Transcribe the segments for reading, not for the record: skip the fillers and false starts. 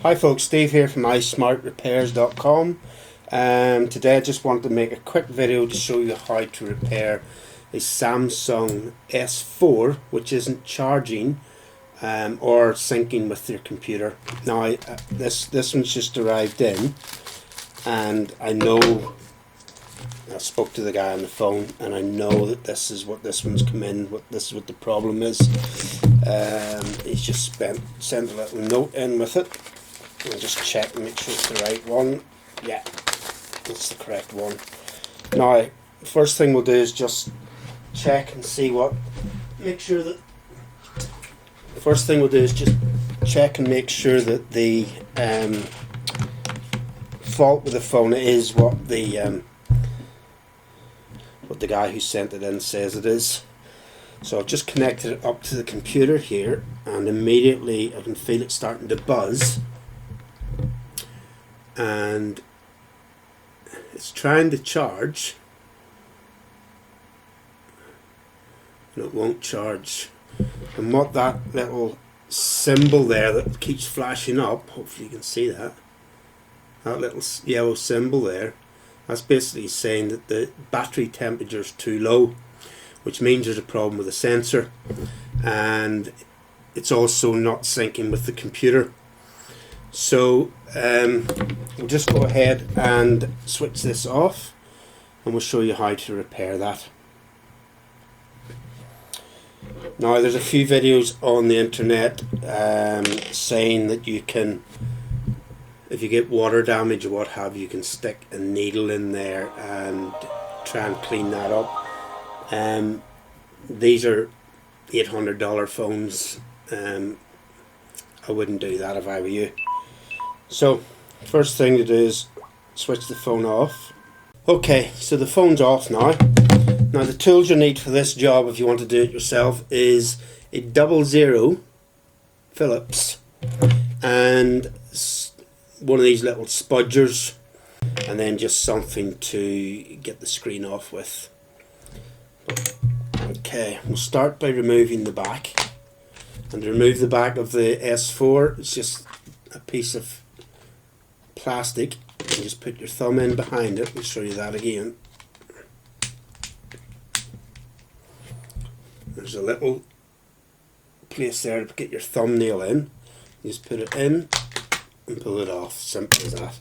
Hi folks, Steve here from iSmartRepairs.com. Today I just wanted to make a quick video to show you how to repair a Samsung S4 which isn't charging or syncing with your computer. Now this one's just arrived in, and I spoke to the guy on the phone, and I know that this is what this one's come in. This is what the problem is. He's just sent a little note in with it. I'll just check and make sure it's the right one. Yeah, it's the correct one. Now, first thing we'll do is just check and see first thing we'll do is just check and make sure that the fault with the phone is what the guy who sent it in says it is. So I've just connected it up to the computer here, and immediately I can feel it starting to buzz. And it's trying to charge, and it won't charge. And what that little symbol there that keeps flashing up, hopefully you can see that little yellow symbol there, that's basically saying that the battery temperature is too low, which means there's a problem with the sensor, and it's also not syncing with the computer. So we'll just go ahead and switch this off, and we'll show you how to repair that. Now, there's a few videos on the internet saying that you can, if you get water damage or what have you, can stick a needle in there and try and clean that up. These are $800 phones. I wouldn't do that if I were you. So first thing to do is switch the phone off. Okay, so the phone's off now. Now the tools you need for this job, if you want to do it yourself, is a 00 Phillips and one of these little spudgers, and then just something to get the screen off with. Okay, we'll start by removing the back. And to remove the back of the S4, it's just a piece of plastic. You just put your thumb in behind it. I'll show you that again. There's a little place there to get your thumbnail in. You just put it in and pull it off. Simple as that.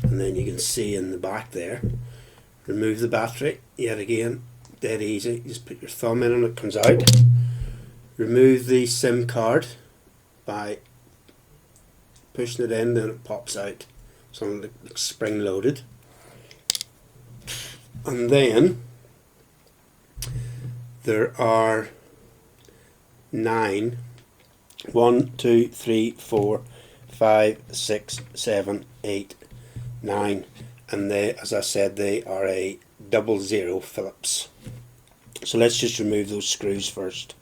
And then you can see in the back there. Remove the battery. Yet again, dead easy. You just put your thumb in and it comes out. Remove the SIM card by pushing it in, then it pops out. Something like spring loaded. And then there are 9, 1, 2, 3, 4, 5, 6, 7, 8, 9, and they, as I said, they are a 00 Phillips. So let's just remove those screws first.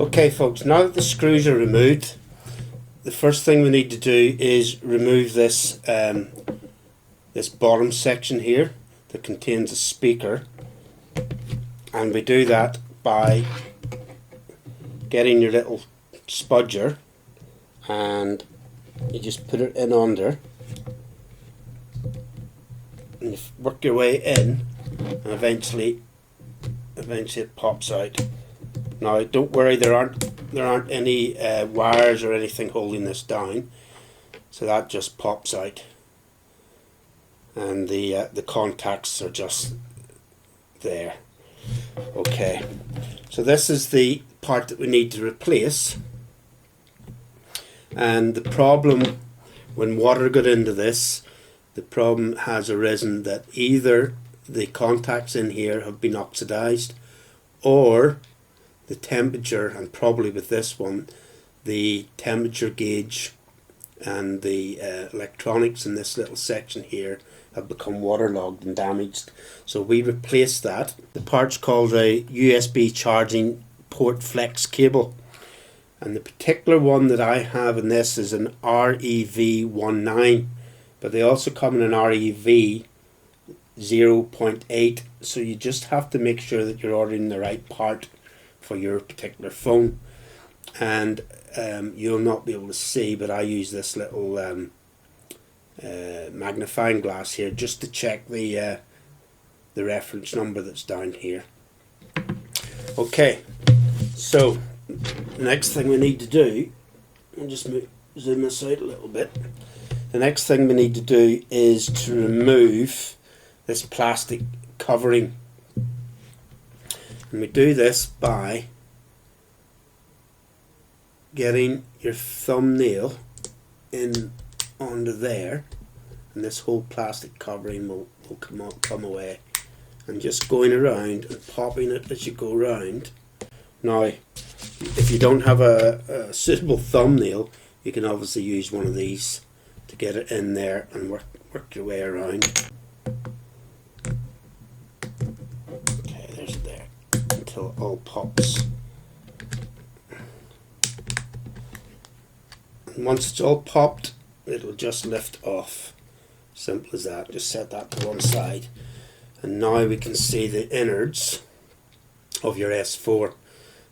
Okay folks, now that the screws are removed, the first thing we need to do is remove this this bottom section here that contains a speaker, and we do that by getting your little spudger and you just put it in under and you work your way in, and eventually it pops out. Now don't worry, there aren't any wires or anything holding this down, so that just pops out, and the contacts are just there. Okay, so this is the part that we need to replace, and the problem when water got into this, the problem has arisen that either the contacts in here have been oxidized, or the temperature, and probably with this one, the temperature gauge and the electronics in this little section here have become waterlogged and damaged. So we replaced that. The part's called a USB charging port flex cable. And the particular one that I have in this is an REV19, but they also come in an REV 0.8, so you just have to make sure that you're ordering the right part for your particular phone. And you'll not be able to see, but I use this little magnifying glass here just to check the reference number that's down here. Okay, so next thing we need to do, I'll just zoom this out a little bit. The next thing we need to do is to remove this plastic covering, and we do this by getting your thumbnail in onto there, and this whole plastic covering will come away, and just going around and popping it as you go around. Now, if you don't have a suitable thumbnail, you can obviously use one of these to get it in there and work your way around. Okay, there's it there until it all pops. And once it's all popped, it'll just lift off. Simple as that. Just set that to one side, and now we can see the innards of your S4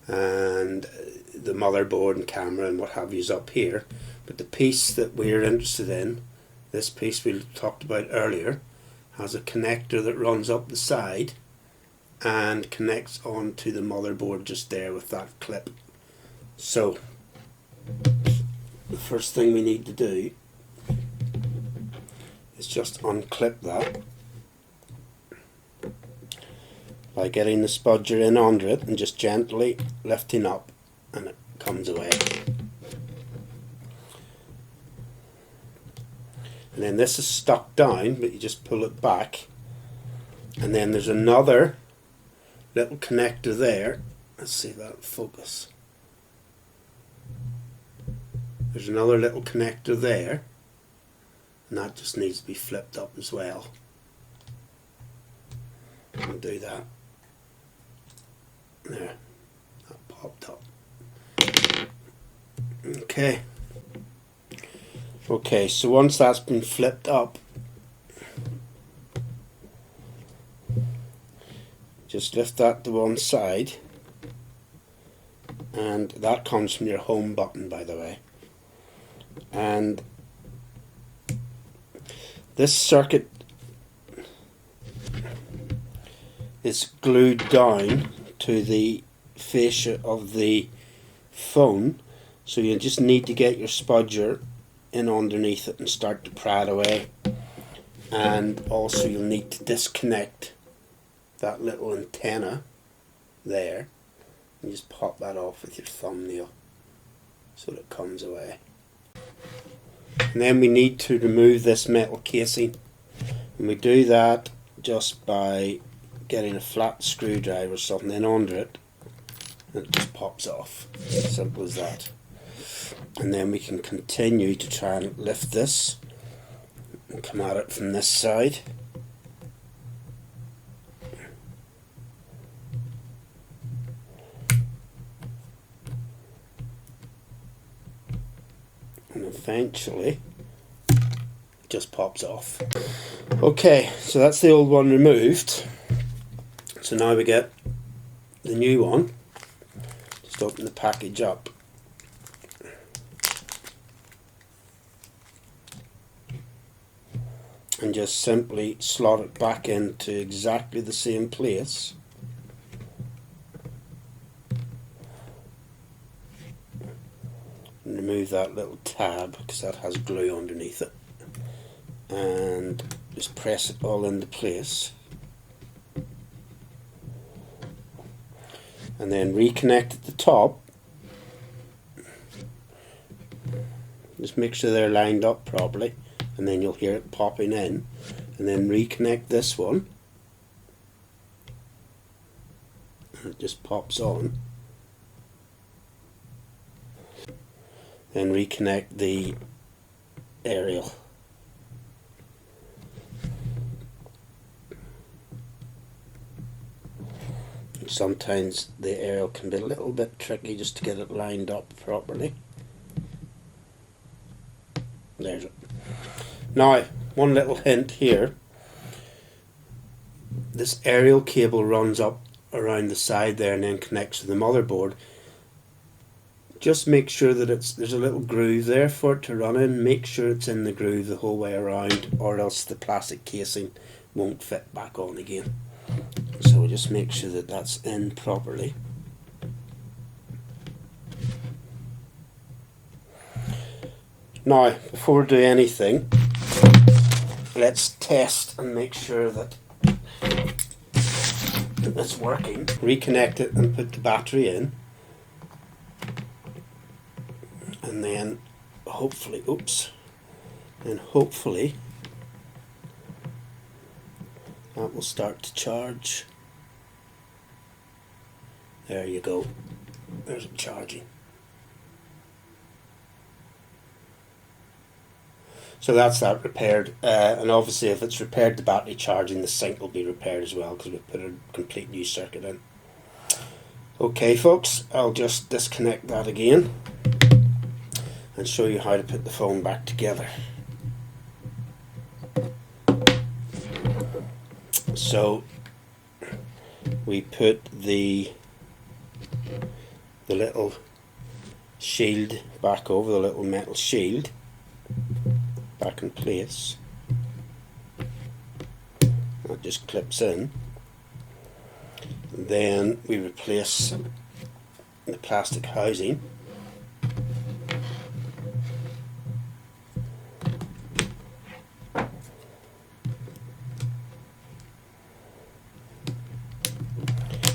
and the motherboard and camera and what have you's up here. But the piece that we're interested in, this piece we talked about earlier, has a connector that runs up the side and connects onto the motherboard just there with that clip. So the first thing we need to do is just unclip that by getting the spudger in under it and just gently lifting up, and it comes away. And then this is stuck down, but you just pull it back, and then there's another little connector there. Let's see if that'll focus. There's another little connector there, and that just needs to be flipped up as well. I'll do that. There, that popped up. Okay, so once that's been flipped up, just lift that to one side, and that comes from your home button, by the way. And this circuit is glued down to the fascia of the phone, so you just need to get your spudger in underneath it and start to pry it away. And also you'll need to disconnect that little antenna there, and just pop that off with your thumbnail so that it comes away. And then we need to remove this metal casing, and we do that just by getting a flat screwdriver or something in under it, and it just pops off. Simple as that. And then we can continue to try and lift this and come at it from this side. And eventually it just pops off. Okay, so that's the old one removed. So now we get the new one. Just open the package up. And just simply slot it back into exactly the same place. And remove that little tab because that has glue underneath it. And just press it all into place. And then reconnect at the top. Just make sure they're lined up properly, and then you'll hear it popping in. And then reconnect this one, and it just pops on. Then reconnect the aerial. Sometimes the aerial can be a little bit tricky just to get it lined up properly. There's it. Now, one little hint here. This aerial cable runs up around the side there and then connects to the motherboard. Just make sure that there's a little groove there for it to run in. Make sure it's in the groove the whole way around, or else the plastic casing won't fit back on again. So just make sure that that's in properly. Now, before we do anything, let's test and make sure that it's working. Reconnect it and put the battery in. And then hopefully, that will start to charge. There you go. There's it charging. So that's that repaired. And obviously if it's repaired the battery charging, the sync will be repaired as well, because we've put a complete new circuit in. Okay folks, I'll just disconnect that again and show you how to put the phone back together. So we put the little shield back over, the little metal shield back in place. That just clips in. And then we replace the plastic housing.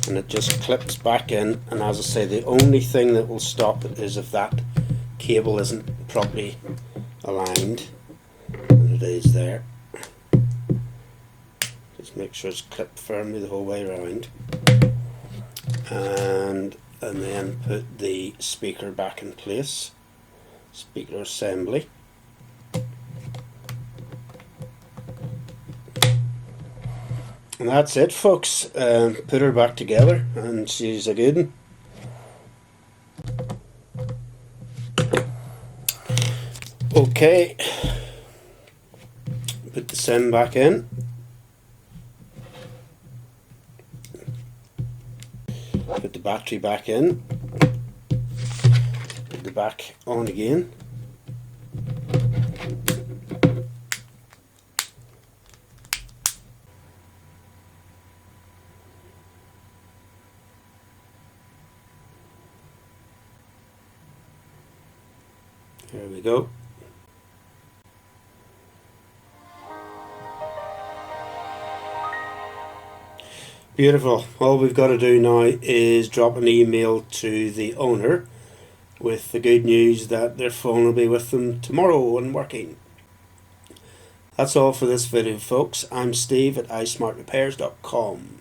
And it just clips back in, and as I say, the only thing that will stop it is if that cable isn't properly aligned, and it is there. Just make sure it's clipped firmly the whole way around, and then put the speaker back in place, speaker assembly. And that's it folks, put her back together and she's a good one. Okay, put the SIM back in, put the battery back in, put the back on again. There we go. Beautiful. All we've got to do now is drop an email to the owner with the good news that their phone will be with them tomorrow and working. That's all for this video folks. I'm Steve at iSmartRepairs.com.